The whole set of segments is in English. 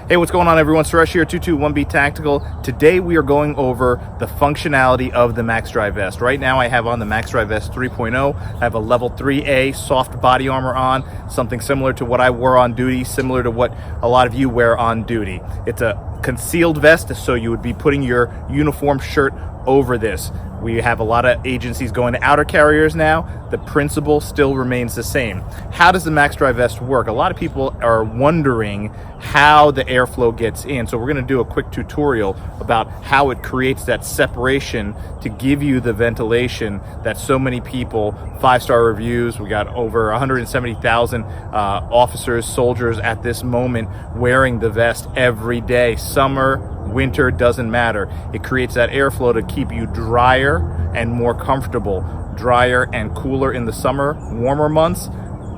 Hey, what's going on, everyone? Suresh here, 221B Tactical. Today we are going over the functionality of the Maxx-Dri Vest. Right now I have on the Maxx-Dri Vest 3.0. I have a level 3A soft body armor on, something similar to what I wore on duty, similar to what a lot of you wear on duty. It's a concealed vest, so you would be putting your uniform shirt over this. We have a lot of agencies going to outer carriers now. The principle still remains the same. How does the Maxx-Dri Vest work? A lot of people are wondering how the airflow gets in. So we're going to do a quick tutorial about how it creates that separation to give you the ventilation that so many people, 5-star reviews, we got over 170,000 officers, soldiers at this moment wearing the vest every day. Summer, winter, doesn't matter. It creates that airflow to keep you drier and more comfortable. Drier and cooler in the summer, warmer months,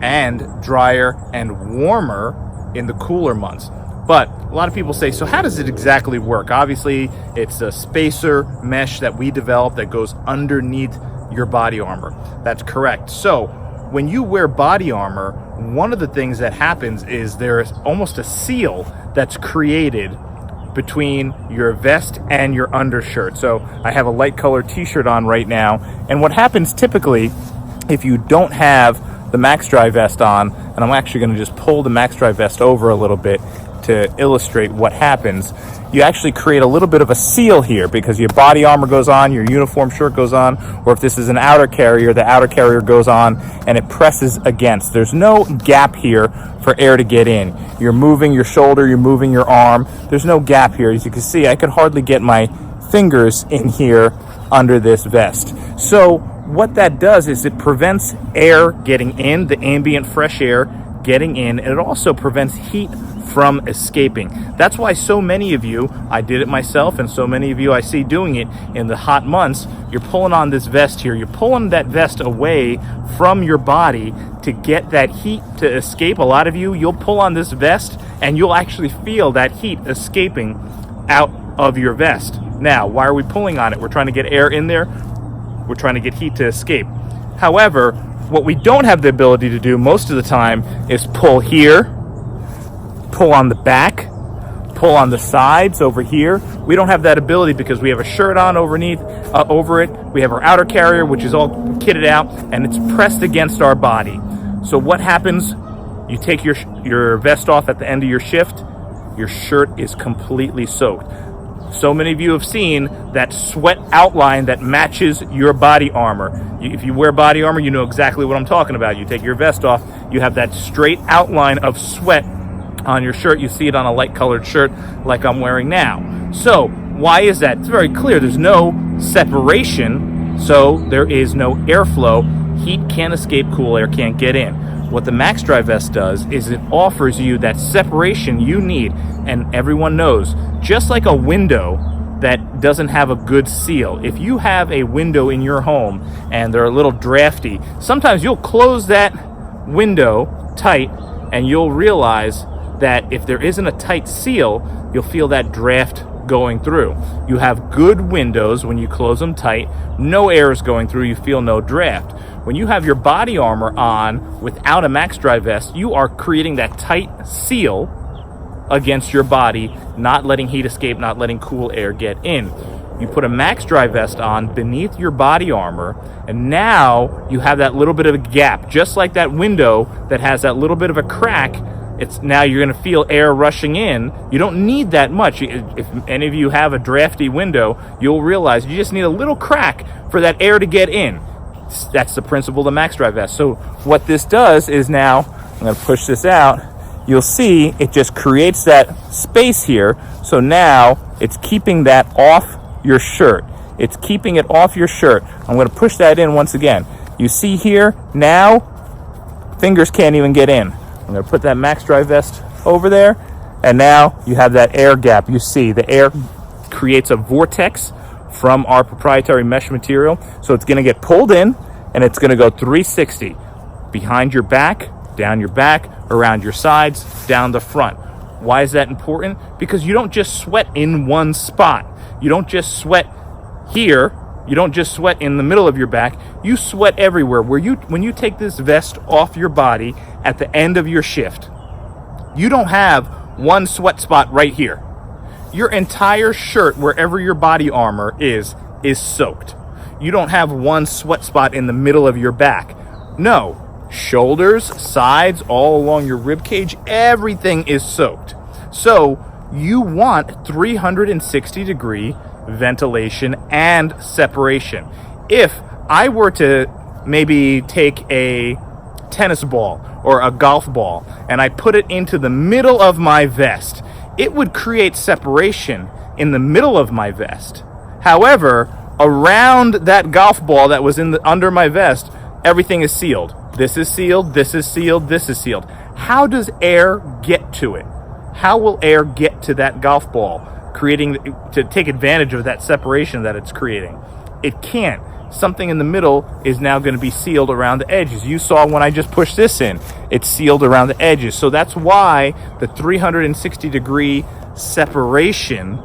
and drier and warmer in the cooler months. But a lot of people say, so how does it exactly work? Obviously, it's a spacer mesh that we developed that goes underneath your body armor. That's correct. So when you wear body armor, one of the things that happens is there's almost a seal that's created between your vest and your undershirt. So I have a light colored t-shirt on right now, and what happens typically if you don't have the Maxx-Dri Vest on, and I'm actually going to just pull the Maxx-Dri Vest over a little bit to illustrate what happens, you actually create a little bit of a seal here because your body armor goes on, your uniform shirt goes on, or if this is an outer carrier, the outer carrier goes on and it presses against. There's no gap here for air to get in. You're moving your shoulder, you're moving your arm. There's no gap here. As you can see, I could hardly get my fingers in here under this vest. So what that does is it prevents air getting in, the ambient fresh air getting in, and it also prevents heat from escaping. That's why so many of you, I did it myself, and so many of you I see doing it in the hot months, you're pulling on this vest here, you're pulling that vest away from your body to get that heat to escape. A lot of you, you'll pull on this vest and you'll actually feel that heat escaping out of your vest. Now, why are we pulling on it? We're trying to get air in there. We're trying to get heat to escape. However, what we don't have the ability to do most of the time is pull here, pull on the back, pull on the sides over here. We don't have that ability because we have a shirt on underneath, over it. We have our outer carrier, which is all kitted out, and it's pressed against our body. So what happens? You take your vest off at the end of your shift, your shirt is completely soaked. So many of you have seen that sweat outline that matches your body armor. If you wear body armor, you know exactly what I'm talking about. You take your vest off, you have that straight outline of sweat on your shirt. You see it on a light colored shirt like I'm wearing now. So why is that? It's very clear. There's no separation, so there is no airflow. Heat can't escape, cool air can't get in. What the Maxx-Dri Vest does is it offers you that separation you need, and everyone knows, just like a window that doesn't have a good seal. If you have a window in your home and they're a little drafty, sometimes you'll close that window tight and you'll realize that if there isn't a tight seal, you'll feel that draft going through. You have good windows when you close them tight, no air is going through, you feel no draft. When you have your body armor on without a Maxx-Dri Vest, you are creating that tight seal against your body, not letting heat escape, not letting cool air get in. You put a Maxx-Dri Vest on beneath your body armor, and now you have that little bit of a gap, just like that window that has that little bit of a crack. It's now you're going to feel air rushing in. You don't need that much. If any of you have a drafty window, you'll realize you just need a little crack for that air to get in. That's the principle of the Maxx-Dri Vest. So what this does is now, I'm going to push this out, you'll see it just creates that space here. So now it's keeping that off your shirt. It's keeping it off your shirt. I'm going to push that in once again. You see here, now fingers can't even get in. I'm going to put that Maxx-Dri Vest over there, and now you have that air gap. You see the air creates a vortex from our proprietary mesh material. So it's going to get pulled in, and it's going to go 360 behind your back, down your back, around your sides, down the front. Why is that important? Because you don't just sweat in one spot. You don't just sweat here. You don't just sweat in the middle of your back. You sweat everywhere. When you take this vest off your body at the end of your shift, you don't have one sweat spot right here. Your entire shirt, wherever your body armor is soaked. You don't have one sweat spot in the middle of your back. No, shoulders, sides, all along your rib cage, everything is soaked. So you want 360 degree ventilation and separation. If I were to maybe take a tennis ball or a golf ball and I put it into the middle of my vest, it would create separation in the middle of my vest. However, around that golf ball that was under my vest, everything is sealed. This is sealed, this is sealed, this is sealed. How does air get to it? How will air get to that golf ball, to take advantage of that separation that it's creating? It can't. Something in the middle is now going to be sealed around the edges. You saw when I just pushed this in, it's sealed around the edges. So that's why the 360 degree separation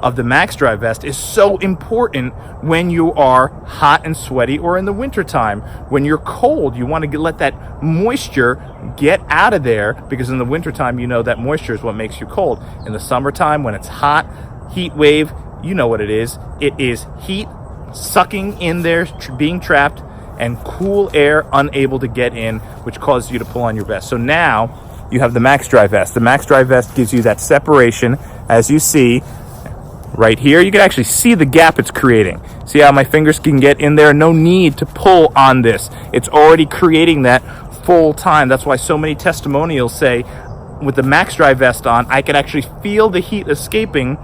of the Maxx-Dri Vest is so important when you are hot and sweaty, or in the wintertime when you're cold. You want to let that moisture get out of there, because in the wintertime, you know that moisture is what makes you cold. In the summertime, when it's hot, heat wave, you know what it is. It is heat sucking in there, being trapped, and cool air unable to get in, which causes you to pull on your vest. So now you have the Maxx-Dri Vest. The Maxx-Dri Vest gives you that separation, as you see right here. You can actually see the gap it's creating. See how my fingers can get in there? No need to pull on this. It's already creating that full time. That's why so many testimonials say, with the Maxx-Dri Vest on, I can actually feel the heat escaping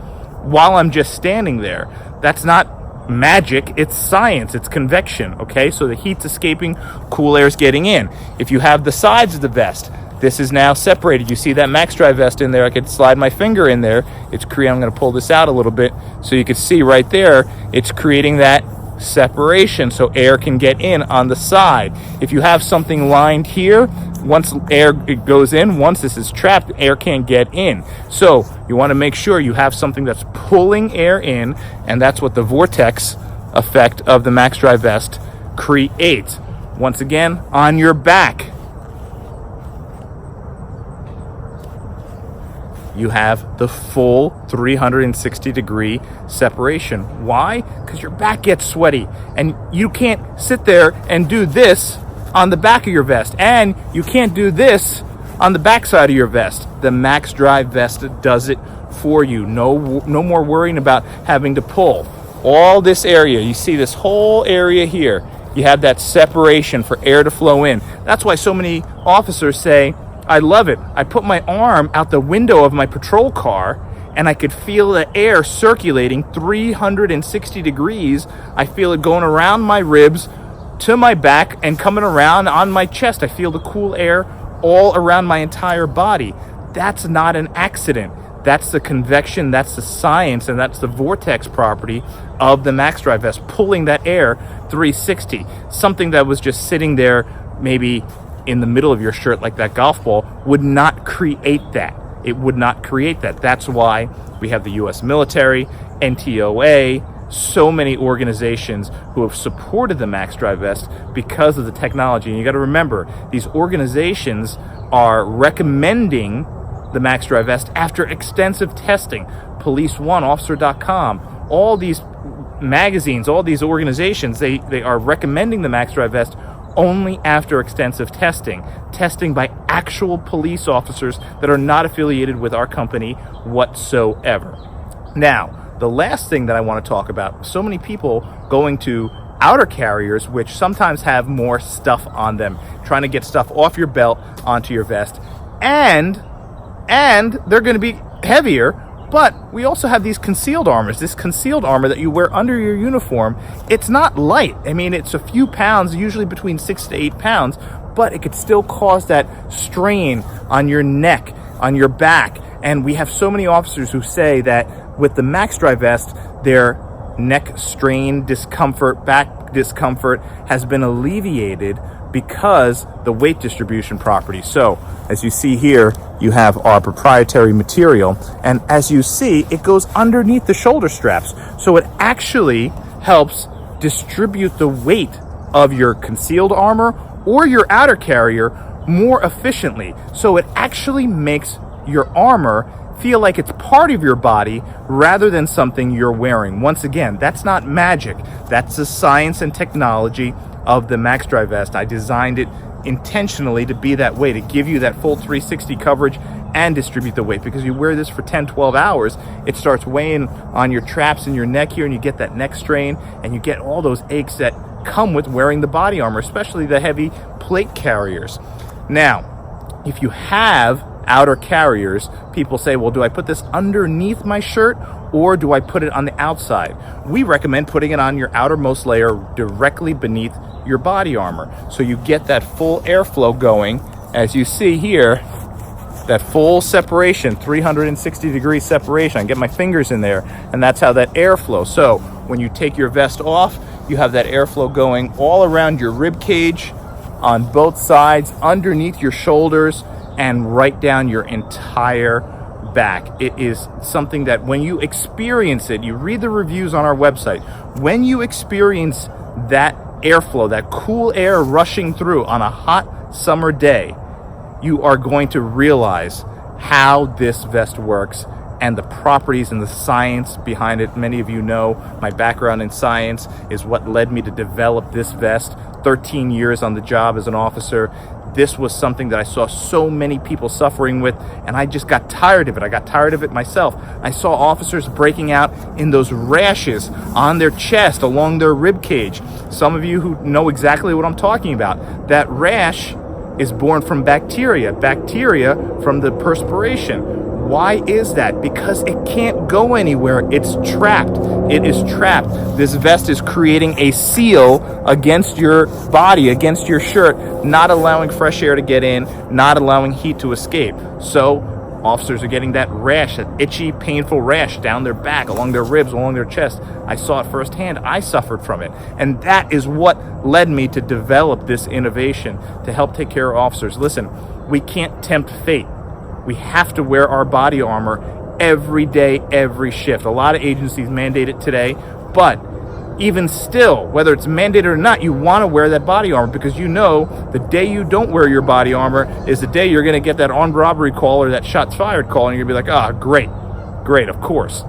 while I'm just standing there. That's not magic, it's science, it's convection, okay? So the heat's escaping, cool air's getting in. If you have the sides of the vest, this is now separated. You see that Maxx-Dri Vest in there? I could slide my finger in there. It's creating, I'm going to pull this out a little bit so you can see right there, it's creating that separation so air can get in on the side. If you have something lined here, once air goes in, once this is trapped, air can't get in. So you want to make sure you have something that's pulling air in, and that's what the vortex effect of the Maxx-Dri Vest creates. Once again, on your back, you have the full 360 degree separation. Why? Because your back gets sweaty, and you can't sit there and do this on the back of your vest, and you can't do this on the back side of your vest. The Maxx-Dri Vest does it for you. No more worrying about having to pull. All this area, you see this whole area here, you have that separation for air to flow in. That's why so many officers say, I love it. I put my arm out the window of my patrol car and I could feel the air circulating 360 degrees. I feel it going around my ribs to my back and coming around on my chest. I feel the cool air all around my entire body. That's not an accident. That's the convection, that's the science, and that's the vortex property of the Maxx-Dri Vest, pulling that air 360. Something that was just sitting there maybe in the middle of your shirt like that golf ball would not create that. It would not create that. That's why we have the U.S. military, NTOA, so many organizations who have supported the Maxx-Dri Vest because of the technology. And you got to remember, these organizations are recommending the Maxx-Dri Vest after extensive testing. Police One, Officer.com, all these magazines, all these organizations, they are recommending the Maxx-Dri Vest only after extensive testing by actual police officers that are not affiliated with our company whatsoever. Now, the last thing that I want to talk about, so many people going to outer carriers, which sometimes have more stuff on them, trying to get stuff off your belt onto your vest, and they're going to be heavier. But we also have these concealed armors, this concealed armor that you wear under your uniform. It's not light. I mean, it's a few pounds, usually between 6 to 8 pounds, but it could still cause that strain on your neck, on your back. And we have so many officers who say that with the Maxx-Dri Vest, their neck strain, discomfort, back discomfort has been alleviated because the weight distribution property. So as you see here, you have our proprietary material, and as you see, it goes underneath the shoulder straps. So it actually helps distribute the weight of your concealed armor or your outer carrier more efficiently. So it actually makes your armor feel like it's part of your body rather than something you're wearing. Once again, that's not magic. That's the science and technology of the Maxx-Dri Vest. I designed it intentionally to be that way, to give you that full 360 coverage and distribute the weight, because you wear this for 10-12 hours, it starts weighing on your traps and your neck here, and you get that neck strain and you get all those aches that come with wearing the body armor, especially the heavy plate carriers. Now, if you have outer carriers, people say, well, do I put this underneath my shirt or do I put it on the outside? We recommend putting it on your outermost layer directly beneath your body armor, so you get that full airflow going. As you see here, that full separation, 360-degree separation. I get my fingers in there, and that's how that airflow. So when you take your vest off, you have that airflow going all around your rib cage, on both sides, underneath your shoulders, and right down your entire back. It is something that when you experience it, you read the reviews on our website, when you experience that airflow, that cool air rushing through on a hot summer day, you are going to realize how this vest works and the properties and the science behind it. Many of you know my background in science is what led me to develop this vest. 13 years on the job as an officer. This was something that I saw so many people suffering with, and I just got tired of it. I got tired of it myself. I saw officers breaking out in those rashes on their chest, along their rib cage. Some of you who know exactly what I'm talking about. That rash is born from bacteria from the perspiration. Why is that? Because it can't go anywhere. It's trapped. It is trapped. This vest is creating a seal against your body, against your shirt, not allowing fresh air to get in, not allowing heat to escape. So officers are getting that rash, that itchy, painful rash down their back, along their ribs, along their chest. I saw it firsthand. I suffered from it. And that is what led me to develop this innovation to help take care of officers. Listen, we can't tempt fate. We have to wear our body armor every day, every shift. A lot of agencies mandate it today, but even still, whether it's mandated or not, you want to wear that body armor, because you know the day you don't wear your body armor is the day you're going to get that armed robbery call or that shots fired call, and you're going to be like, great, of course.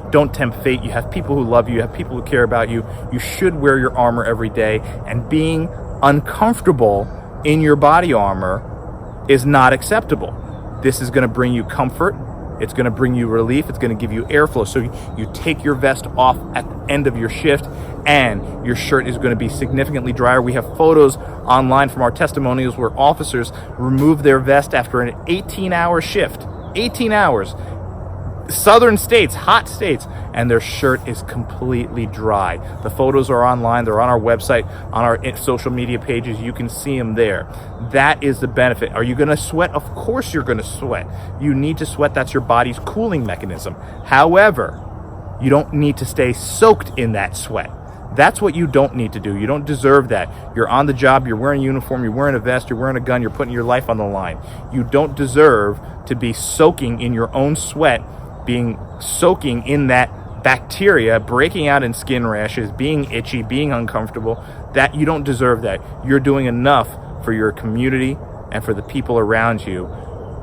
Don't tempt fate. You have people who love you. You have people who care about you. You should wear your armor every day, and being uncomfortable in your body armor is not acceptable. This is going to bring you comfort. It's going to bring you relief. It's going to give you airflow. So you take your vest off at the end of your shift, and your shirt is going to be significantly drier. We have photos online from our testimonials where officers remove their vest after an 18-hour shift. 18 hours. Southern states, hot states, and their shirt is completely dry. The photos are online. They're on our website, on our social media pages. You can see them there. That is the benefit. Are you going to sweat? Of course you're going to sweat. You need to sweat. That's your body's cooling mechanism. However, you don't need to stay soaked in that sweat. That's what you don't need to do. You don't deserve that. You're on the job, you're wearing a uniform, you're wearing a vest, you're wearing a gun, you're putting your life on the line. You don't deserve to be soaking in your own sweat, soaking in that bacteria, breaking out in skin rashes, being itchy, being uncomfortable. That you don't deserve that. You're doing enough for your community and for the people around you.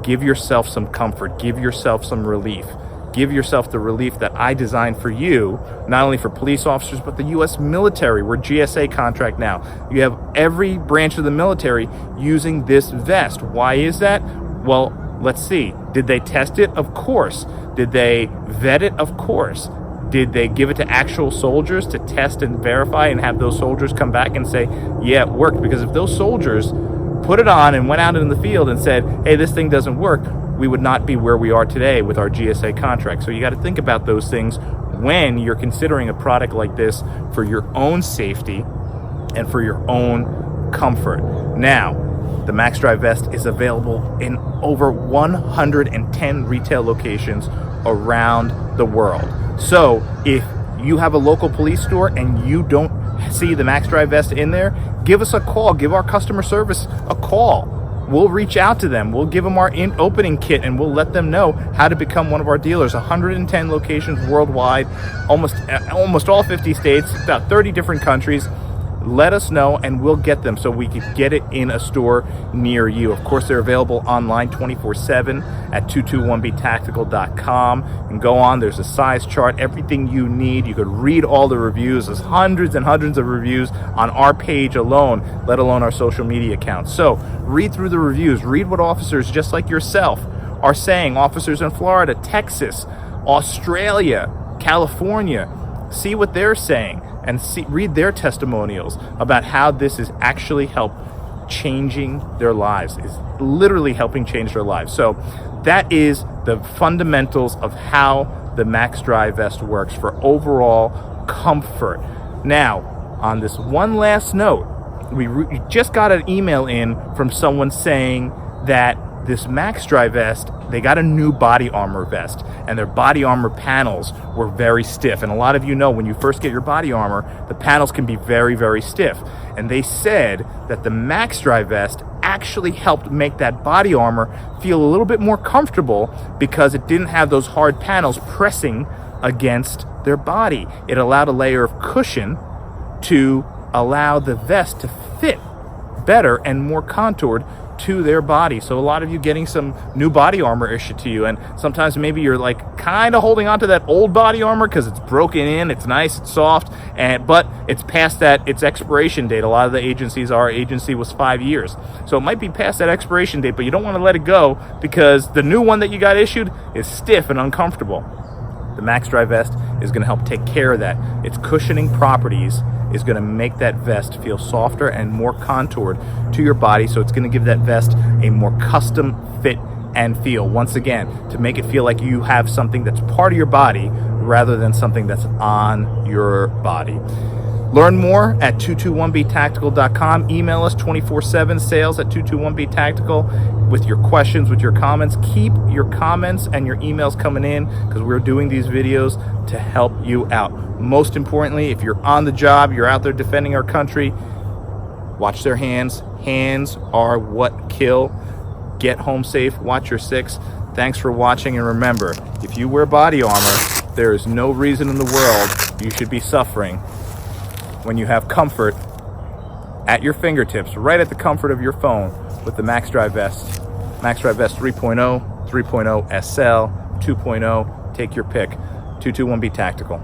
Give yourself some comfort. Give yourself some relief. Give yourself the relief that I designed for you, not only for police officers, but the U.S. military. We're GSA contract now. You have every branch of the military using this vest. Why is that? Well, let's see. Did they test it? Of course. Did they vet it? Of course. Did they give it to actual soldiers to test and verify and have those soldiers come back and say, yeah, it worked? Because if those soldiers put it on and went out in the field and said, hey, this thing doesn't work, we would not be where we are today with our GSA contract. So you got to think about those things when you're considering a product like this for your own safety and for your own comfort. Now, the Maxx-Dri Vest is available in over 110 retail locations around the world. So if you have a local police store and you don't see the Maxx-Dri Vest in there, give us a call. Give our customer service a call. We'll reach out to them. We'll give them our opening kit, and we'll let them know how to become one of our dealers. 110 locations worldwide, almost all 50 states, about 30 different countries. let us know and we'll get them so we can get it in a store near you. Of course, they're available online 24/7 at 221btactical.com. And go on, there's a size chart, everything you need. You could read all the reviews. There's hundreds and hundreds of reviews on our page alone, let alone our social media accounts. So read through the reviews, read what officers just like yourself are saying, officers in Florida, Texas, Australia, California. See what they're saying and read their testimonials about how this is actually changing their lives, is literally helping change their lives. So that is the fundamentals of how the Maxx-Dri Vest works for overall comfort. Now, on this one last note, we just got an email in from someone saying that this Maxx-Dri Vest, they got a new body armor vest and their body armor panels were very stiff. And a lot of you know when you first get your body armor, the panels can be very, very stiff. And they said that the Maxx-Dri Vest actually helped make that body armor feel a little bit more comfortable because it didn't have those hard panels pressing against their body. It allowed a layer of cushion to allow the vest to fit better and more contoured to their body. So a lot of you getting some new body armor issued to you, and sometimes maybe you're like kind of holding on to that old body armor because it's broken in, it's nice, it's soft, but it's past its expiration date. A lot of the agencies, our agency was 5 years, so it might be past that expiration date, but you don't want to let it go because the new one that you got issued is stiff and uncomfortable. The Maxx-Dri Vest is going to help take care of that. Its cushioning properties is going to make that vest feel softer and more contoured to your body, so it's going to give that vest a more custom fit and feel. Once again, to make it feel like you have something that's part of your body rather than something that's on your body. Learn more at 221btactical.com. Email us 24/7 sales at 221btactical with your questions, with your comments. Keep your comments and your emails coming in because we're doing these videos to help you out. Most importantly, if you're on the job, you're out there defending our country, watch their hands. Hands are what kill. Get home safe. Watch your six. Thanks for watching, and remember, if you wear body armor, there is no reason in the world you should be suffering when you have comfort at your fingertips, right at the comfort of your phone with the Maxx-Dri Vest. Maxx-Dri Vest 3.0, 3.0 SL, 2.0, take your pick. 221B Tactical.